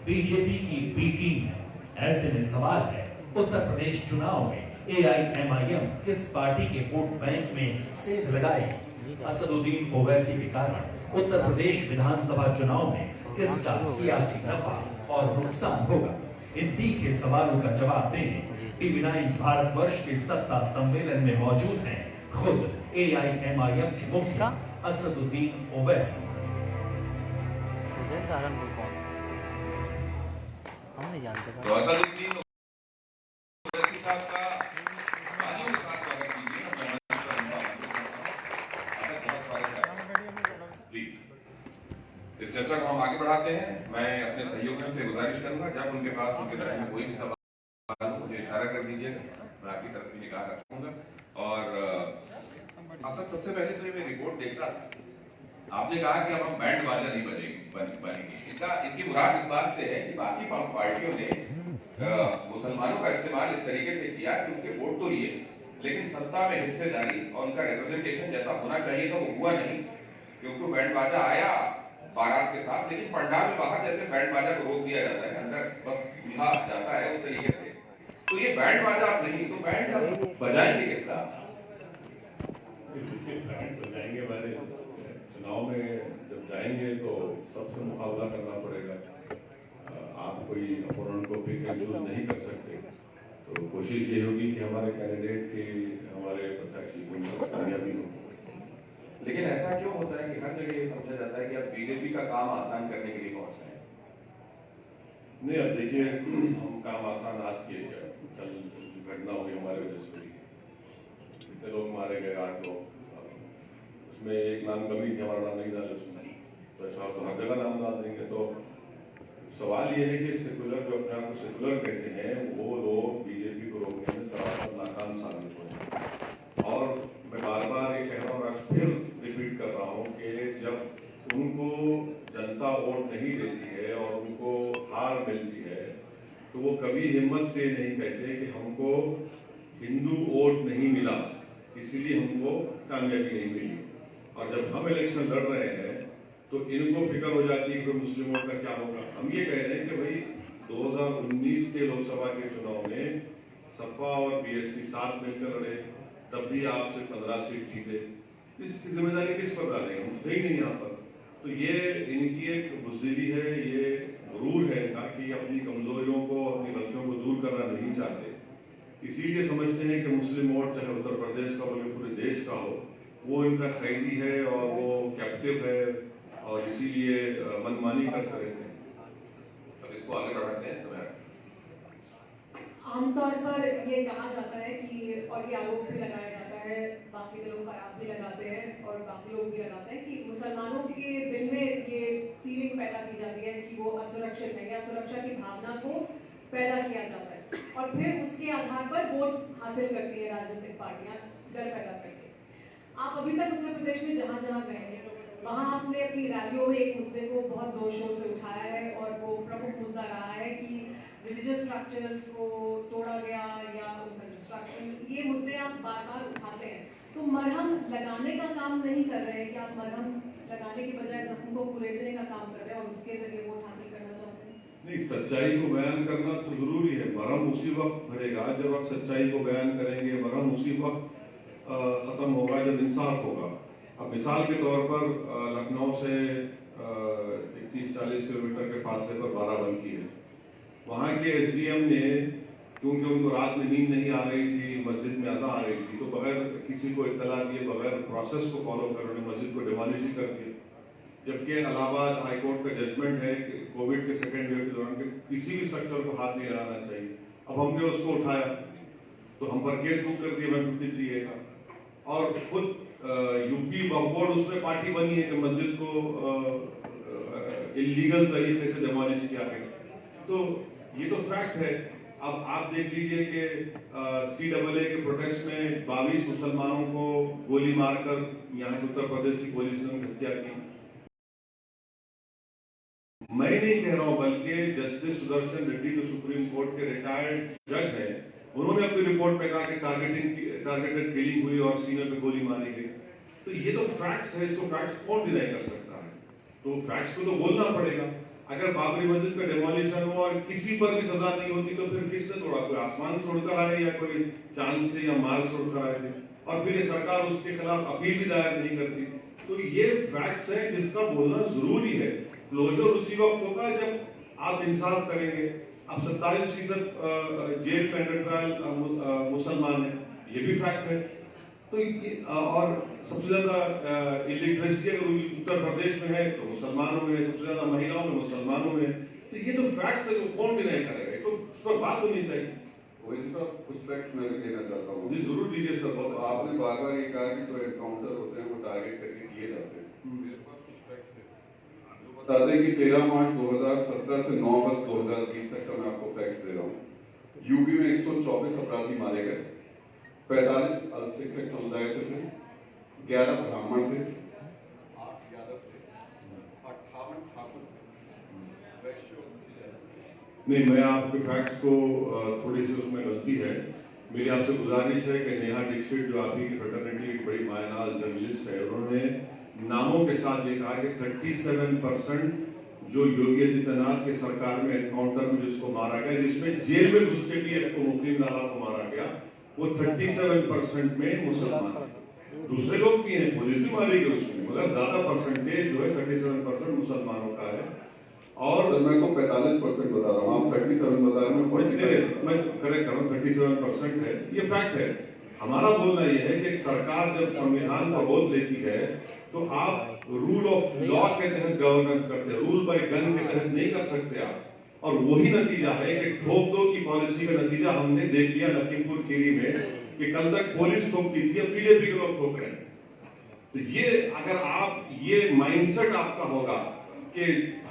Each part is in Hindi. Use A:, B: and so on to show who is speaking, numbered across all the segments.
A: बीजेपी की बी टीम है। ऐसे में सवाल है, उत्तर प्रदेश चुनाव में AIMIM किस पार्टी के वोट बैंक में सेंध लगाएगी? असदुद्दीन ओवैसी के कारण उत्तर प्रदेश विधानसभा चुनाव में किसका सियासी नफा और नुकसान होगा? इन तीखे सवालों का जवाब देने TV9 भारतवर्ष के सत्ता सम्मेलन में मौजूद हैं खुद AIMIM के मुखिया असदुद्दीन ओवैसी।
B: हम नहीं जानते था। असदुद्दीन ओवैसी साहब का तालियों के साथ स्वागत कीजिए। प्लीज इस चर्चा को हम आगे बढ़ाते हैं। मैं अपने सहयोगियों से गुजारिश करूंगा, जब उनके पास उनके राय में कोई भी सवाल हो मुझे इशारा कर दीजिएगा, मैं आपकी तरफ की निगाह रखूंगा। और असद, सबसे पहले तो ये मैं रिपोर्ट देख रहा था, आपने कहा कि अब हम बैंड बाजा नहीं बनेंगे। इनकी मुराद इस बात से है कि बाकी पार्टियों ने मुसलमानों का इस्तेमाल इस तरीके से किया कि उनके वोट तो लिए, लेकिन सत्ता में हिस्सेदारी और उनका रिप्रेजेंटेशन जैसा होना चाहिए था वो हुआ नहीं, क्योंकि बैंड बाजा आया बारात के साथ, लेकिन पंडाल में बाहर जैसे बैंड बाजा को रोक दिया जाता है, अंदर बस दूल्हा जाता है उस तरीके से। तो ये बैंड बाजा आप नहीं, तो बैंड बजाएंगे किसका?
C: बैंड बजाएंगे वाले चुनाव में जब जाएंगे तो सबसे मुकाबला करना पड़ेगा। आप कोई अपोनेंट को पिक एंड चूज नहीं कर सकते, तो कोशिश ये होगी कि हमारे कैंडिडेट की, हमारे प्रत्याशी को कामयाबी हो।
B: लेकिन ऐसा क्यों होता है कि हर जगह ये समझा जाता है कि अब बीजेपी का काम आसान करने के लिए पहुंच रहे हैं?
C: नहीं, अब देखिए, हम काम आसान आज किए, कल घटना हुई हमारे वजह से, कितने लोग मारे गए, 8 लोग, उसमें एक नाम कमी थी, हमारा नाम नहीं डाले उसमें, तो ऐसा तो हर जगह नाम डाल देंगे। तो सवाल ये है कि सेकुलर जो अपने आप को सेकुलर कहते हैं वो लोग बीजेपी को रोकने में सरासर नाकाम साबित हुए। और मैं बार बार ये कह रहा हूँ, आज फिर रिपीट कर रहा हूँ कि जब उनको जनता वोट नहीं देती है और उनको हार मिलती है तो वो कभी हिम्मत से नहीं कहते कि हमको हिंदू वोट नहीं मिला इसीलिए हमको कामयाबी नहीं मिली। और जब हम इलेक्शन लड़ रहे हैं तो इनको फिक्र हो जाती है कि मुस्लिम वोट का क्या होगा। हम ये कह रहे हैं कि भाई 2019 के लोकसभा के चुनाव में सपा और BSP साथ मिलकर लड़े, तब भी आप सिर्फ 15 सीट जीते। इसकी जिम्मेदारी किस पर डालेंगे? हम थे ही नहीं यहाँ पर। तो ये इनकी एक बुज़दिली है, ये गुरूर है इनका कि अपनी कमजोरियों को, अपनी गलतियों को दूर करना नहीं चाहते। इसीलिए समझते हैं कि मुस्लिम वोट चाहे उत्तर प्रदेश का हो या पूरे देश का हो, वो इनका कैदी है और वो कैप्टिव है और इसीलिए मनमानी करते रहते हैं।
B: अब इसको आगे बढ़ाते हैं। समय
D: आमतौर पर ये कहा जाता है कि, और ये आरोप भी लगाया जाता है, बाकी लोग खराब भी लगाते हैं और बाकी लोग भी लगाते हैं कि मुसलमानों के दिल में ये फीलिंग पैदा की जाती है कि वो असुरक्षित है, या सुरक्षा की भावना को पैदा किया जाता है और फिर उसके आधार पर वोट हासिल करती है राजनीतिक पार्टियां, डर पैदा करके। आप अभी तक उत्तर प्रदेश में जहां जहां गए हैं वहां आपने अपनी रैलियों में एक मुद्दे को बहुत जोर शोर से उठाया है और वो प्रमुख मुद्दा रहा है कि रिलीजियस स्ट्रक्चर्स को तोड़ा गया या उनका डिस्ट्रक्शन। ये मुद्दे आप बार बार उठाते हैं, तो मरहम लगाने का काम नहीं कर रहे हैं कि आप मरहम लगाने की बजाय जख्म को कुरेदने का काम कर रहे हैं और उसके जरिए वोट हासिल करना चाहते हैं?
C: नहीं, सच्चाई को बयान करना तो जरूरी है। मरहम उसी वक्त भरेगा जब आप सच्चाई को बयान करेंगे, मरहम उसी वक्त खत्म होगा जब इंसाफ होगा। अब मिसाल के तौर पर लखनऊ से 30-40 किलोमीटर के फासले पर बाराबंकी है। वहाँ के SDM ने, क्योंकि उनको रात में नींद नहीं आ रही थी, मस्जिद में अज़ान आ रही थी, तो बगैर किसी को इत्तला दिए, बगैर प्रोसेस को फॉलो कर उन्होंने मस्जिद को डिमोलिश कर दिया। जबकि इलाहाबाद हाईकोर्ट का जजमेंट है कि कोविड के सेकेंड वेव के दौरान किसी भी स्ट्रक्चर को हाथ नहीं लगाना चाहिए। अब हमने उसको उठाया तो हम पर केस बुक कर दिया 153A का, और खुद यूपी बोर्ड उसमें पार्टी बनी है कि मस्जिद को इलीगल तरीके से डिमोलिश किया गया। तो ये तो फैक्ट है। अब आप देख लीजिए कि CAA के प्रोटेस्ट में 22 मुसलमानों को गोली मारकर यहाँ के उत्तर प्रदेश की पुलिस ने हत्या की। मैं नहीं कह रहा हूं, बल्कि जस्टिस सुदर्शन रेड्डी जो सुप्रीम कोर्ट के रिटायर्ड जज हैं, उन्होंने अपनी रिपोर्ट में कहा कि टारगेटेड किलिंग हुई और सीने पे गोली मारी गई। तो ये तो फैक्ट्स है, इसको फैक्ट्स कौन डिनाई कर सकता है? तो फैक्ट्स को तो बोलना पड़ेगा। अगर बाबरी मस्जिद पे डेमोलिशन हो और किसी पर भी सजा नहीं होती तो फिर किसने तोड़ा? कोई आसमान छोड़कर आए या कोई चांद से या मार्स छोड़कर आए थे? और फिर ये सरकार उसके खिलाफ अपील भी दायर नहीं करती। तो ये फैक्ट्स है जिसका बोलना जरूरी है। क्लोजर उसी वक्त होगा जब आप इंसाफ करेंगे। अब 27% जेल में अंडर ट्रायल मुसलमान है, ये भी फैक्ट है। तो और सबसे ज्यादा इलिटरेसी अगर उत्तर प्रदेश में है तो मुसलमानों में, सबसे ज्यादा महिलाओं में मुसलमानों में। तो ये तो फैक्ट्स है, जो कौन डिनाई करेगा? तो उस पर बात होनी चाहिए।
E: वैसे तो कुछ फैक्ट्स मैं भी देना चाहता हूँ।
C: जी जरूर दीजिए सर।
E: तो आपने बार बार ये कहा कि जो एनकाउंटर होते हैं वो टारगेट करके किए जाते हैं। मेरे पास कुछ फैक्ट्स हैं जो बताते हैं कि 13 मार्च 2017 से 9 अगस्त 2020 तक का मैं आपको फैक्ट्स दे रहा हूँ। यूपी में 124 अपराधी मारे गए, 45 अल्पसंख्यक समुदाय से थे, 11 ब्राह्मण थे, 8 यादव थे, 58 ठाकुर थे, वैश्य।
C: नहीं, मैं आपके फैक्ट्स को थोड़ी सी उसमें गलती है। मेरी आपसे गुजारिश है कि नेहा दीक्षित जो आप ही की फ्रेटर्निटी की बड़ी मायनाज जर्नलिस्ट है, उन्होंने नामों के साथ ये कहा कि 37% जो योगी आदित्यनाथ की सरकार में एनकाउंटर में जिसको मारा गया, जिसमें जेल में घुस के भी एक को मुफ्ती नाला को मारा गया, वो 37% में मुसलमान है। दूसरे लोग भी हैं, पुलिस भी मारी गई उसमें, मगर ज्यादा परसेंटेज जो है 37% मुसलमानों का है। और
E: मैं तो 45% बता रहा हूँ, आप 37 बता रहे हैं।
C: मैं करेक्ट कर रहा हूँ, 37% है, ये फैक्ट है। हमारा बोलना ये है कि सरकार जब संविधान का बोध लेती है तो आप रूल ऑफ लॉ के तहत गवर्नेंस करते हैं, रूल बाय गन के तहत नहीं कर सकते आप। और वही नतीजा है कि ठोक दो की पॉलिसी का नतीजा हमने देख लिया लखीमपुर खीरी में, कि कल तक पुलिस ठोकती थी, अब बीजेपी के लोग ठोक रहे हैं। तो ये अगर आप ये माइंडसेट आपका होगा कि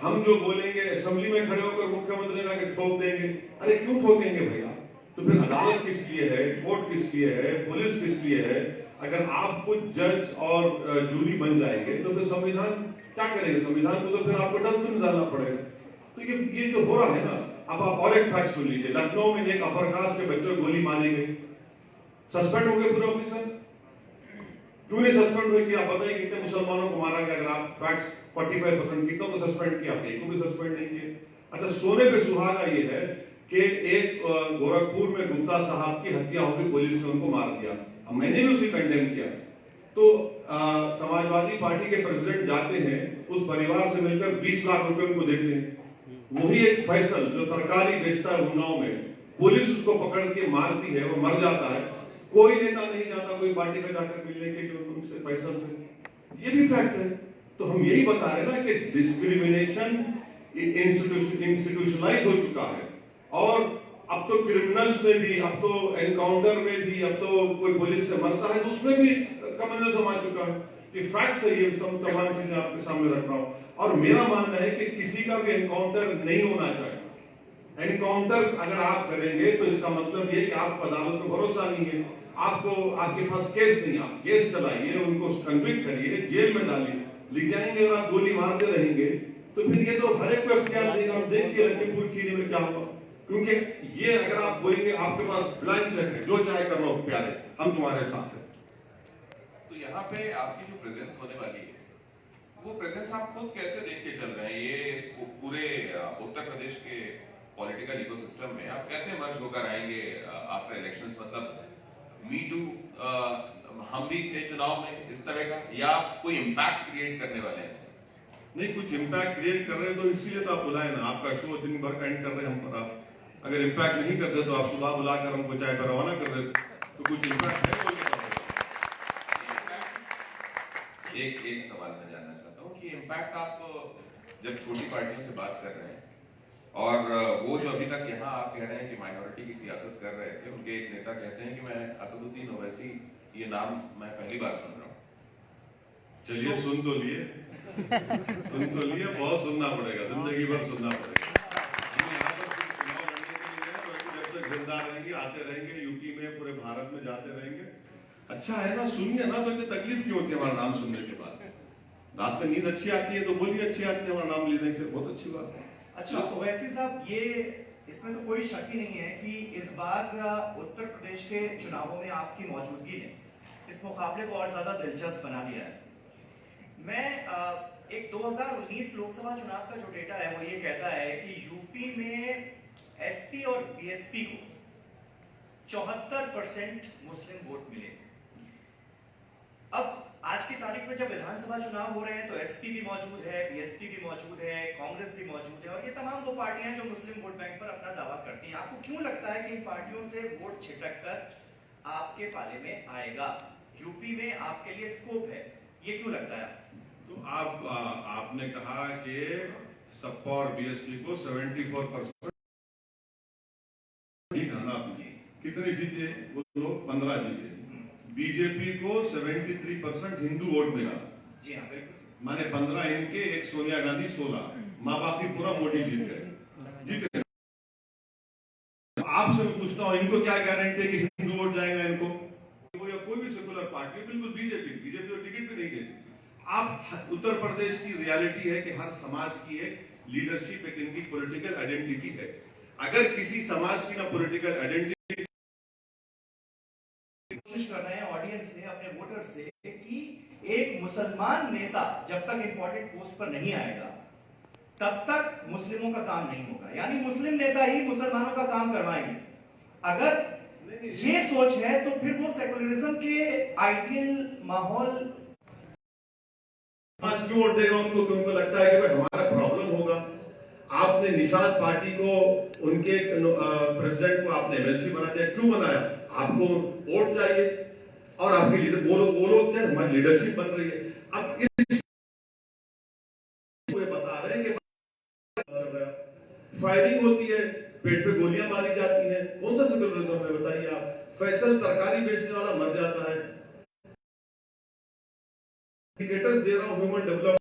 C: हम जो बोलेंगे असेंबली में खड़े होकर मुख्यमंत्री ने ठोक देंगे, अरे क्यों ठोकेंगे भैया? तो फिर अदालत किस लिए है, कोर्ट किस लिए है, पुलिस किस लिए है? अगर आप कुछ जज और जूरी बन जाएंगे तो फिर संविधान क्या करेगा? संविधान को तो फिर आपको डस्टबिन में डालना पड़ेगा। तो ये जो हो रहा है ना, अब आप और एक फैक्ट सुन लीजिए। लखनऊ में एक अपर कास्ट के बच्चों को गोली मारी गई, सस्पेंड हो गए पूरे ऑफिसर। क्यों नहीं सस्पेंड हुए? कि आप बताइए कितने मुसलमानों को मारा गया? अगर आप फैक्ट्स 45% कितनों को सस्पेंड किया? आपने एक को भी सस्पेंड नहीं किया। अच्छा, सोने पे सुहागा ये है कि एक गोरखपुर में गुप्ता साहब की हत्या हो गई, पुलिस ने उनको मार दिया। अब मैंने भी उसे कंडेम किया। तो समाजवादी पार्टी के प्रेसिडेंट जाते हैं, उस परिवार से मिलकर 20 लाख रुपए उनको देते हैं। वही एक फैसल जो तरकारी बेचता है उन्नाव में, पुलिस उसको पकड़ के मारती है, वो मर जाता है। कोई नेता नहीं जाता कोई पार्टी में जाकर मिलने के उनसे पैसा से। ये भी फैक्ट है। तो हम यही बता रहे हैं ना कि डिस्क्रिमिनेशन इंस्टीट्यूशनलाइज हो चुका है। और अब तो क्रिमिनल्स में भी, अब तो एनकाउंटर में भी, अब तो कोई पुलिस से मरता है तो उसमें भी कम्युनिज्म आ चुका है। ये फैक्ट्स है, ये सब तमाम चीजें आपके सामने रख रहा हूं। और मेरा मानना है कि किसी का भी एनकाउंटर नहीं होना चाहिए। एनकाउंटर अगर आप करेंगे तो इसका मतलब ये कि आपको अदालत पर भरोसा नहीं है, आपको आपके पास केस नहीं, आप केस चलाइए, उनको कन्विक्ट करिए, जेल में डालिए। लिख जाएंगे और आप गोली मारते रहेंगे तो फिर ये तो हर एक को अख्तियार देगा। हम देखिए लखीमपुर खीरी में क्या हुआ, क्योंकि ये अगर आप बोलेंगे आपके पास ब्लैंक चेक है, जो चाहे कर लो प्यारे, हम तुम्हारे साथ हैं।
B: तो यहाँ पे आपकी जो प्रेजेंस होने वाली है, वो प्रेजेंस आप खुद कैसे देख के चल रहे हैं? ये इस पूरे उत्तर प्रदेश के पॉलिटिकल इकोसिस्टम में आप कैसे मर्ज होकर आएंगे आफ्टर इलेक्शंस? मतलब मी टू हम भी थे चुनाव में इस तरह का, या कोई इम्पैक्ट क्रिएट करने वाले हैं?
C: नहीं, कुछ इम्पैक्ट क्रिएट कर रहे हैं तो इसीलिए तो आप बुलाए ना। आपका शो दिन भर का एंड कर रहे हैं हम पर। आप अगर इम्पैक्ट नहीं करते तो आप सुबह बुलाकर हमको चाय पर रवाना कर देते। तो कुछ इम्पैक्ट है कोई?
B: एक सवाल मैं जानना चाहता हूँ कि इम्पैक्ट आप जब छोटी पार्टियों से बात कर रहे हैं, और वो जो अभी तक यहाँ आप कह रहे हैं कि माइनॉरिटी की सियासत कर रहे थे, उनके एक नेता कहते हैं कि मैं असदुद्दीन ओवैसी, ये नाम मैं पहली बार सुन रहा हूँ।
C: चलिए सुन तो लिए, सुन तो लिए, बहुत सुनना पड़ेगा, जिंदगी भर सुनना पड़ेगा। चुनाव लड़ने के लिए तो जब तक जिंदा रहेंगे, आते रहेंगे, यूपी में पूरे भारत में जाते रहेंगे। अच्छा है ना, सुनिए ना, तो इतनी तकलीफ क्यों होती है हमारा नाम सुनने के बाद? रात में नींद अच्छी आती है तो बोलिए अच्छी आती है, हमारा नाम लेने से बहुत अच्छी बात है।
F: अच्छा ओवैसी साहब, ये इसमें तो कोई शक ही नहीं है कि इस बार उत्तर प्रदेश के चुनावों में आपकी मौजूदगी ने इस मुकाबले को और ज्यादा दिलचस्प बना दिया है। मैं एक 2019 लोकसभा चुनाव का जो डेटा है वो ये कहता है कि यूपी में एसपी और बीएसपी को 74% मुस्लिम वोट मिले। अब आज की तारीख में जब विधानसभा चुनाव हो रहे हैं तो एसपी भी मौजूद है, बीएसपी भी मौजूद है, कांग्रेस भी मौजूद है और ये तमाम वो पार्टियां जो मुस्लिम वोट बैंक पर अपना दावा करती हैं। आपको क्यों लगता है कि इन पार्टियों से वोट छिटक कर आपके पाले में आएगा? यूपी में आपके लिए स्कोप है, ये क्यों लगता है?
C: तो आपने कहा कि सपा और बीएसपी को 74% ठीक है ना आपने? कितने जीते वो लोग? 15 जीते। बीजेपी को 73% हिंदू वोट मिला।
F: जी हाँ, बिल्कुल।
C: माने 15 इनके, एक सोनिया गांधी 16, माँ बाकी पूरा मोदी जीत गए। आपसे मैं पूछता हूँ, इनको क्या गारंटी है कि हिंदू वोट जाएगा इनको? या कोई भी सेकुलर पार्टी, बिल्कुल बीजेपी तो टिकट भी नहीं देती। आप उत्तर प्रदेश की रियलिटी है कि हर समाज की एक लीडरशिप, एक इनकी पॉलिटिकल आइडेंटिटी है। अगर किसी समाज की ना पॉलिटिकल आइडेंटिटी,
F: कोशिश कर रहे हैं ऑडियंस से, अपने वोटर से, कि एक मुसलमान नेता जब तक इंपॉर्टेंट पोस्ट पर नहीं आएगा तब तक मुस्लिमों का काम नहीं होगा, यानी मुस्लिम नेता ही मुसलमानों का काम करवाएंगे। अगर ये सोच है तो फिर वो सेकुलरिज्म के आइडियल माहौल
C: समाज क्यों वोट देगा उनको? क्योंकि उनको लगता है कि भाई हमारा प्रॉब्लम होगा। आपने निषाद पार्टी को, उनके प्रेसिडेंट को आपने एमएलसी बना दिया। क्यों बनाया? आपको वोट चाहिए और आपकी लीडर वो लोग क्या हमारी लीडरशिप बन रही है। अब इस बता रहे हैं कि फायरिंग होती है, पेट पे गोलियां मारी जाती हैं, कौन सा सेकुलरिज्म है बताइए आप? फैसल तरकारी बेचने वाला मर जाता है। इंडिकेटर्स दे रहा हूं ह्यूमन डेवलपमेंट